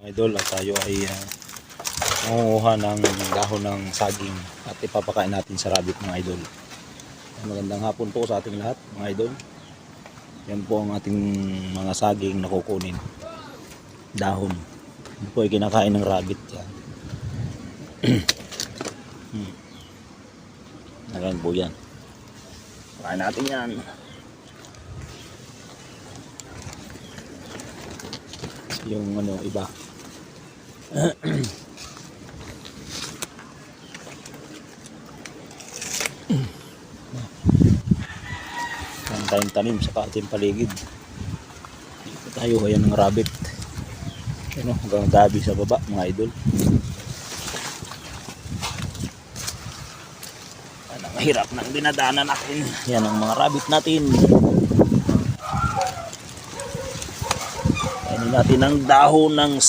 Idol, at tayo ay mangunguha ng dahon ng saging at ipapakain natin sa rabbit mga idol. Magandang hapon po sa ating lahat mga idol. Yan po ang ating mga saging na kukunin. Dahon. Yan po ay kinakain ng rabbit yan. Ayan po yan. Kain natin yan. Yung iba. Ang tayong tanim sa ating paligid. Dito tayo, ayan ng rabbit. Hanggang gabi sa baba mga idol. Ang hirap ng dinadaanan natin. Yan ang mga rabbit natin. Kainin natin ang dahon ng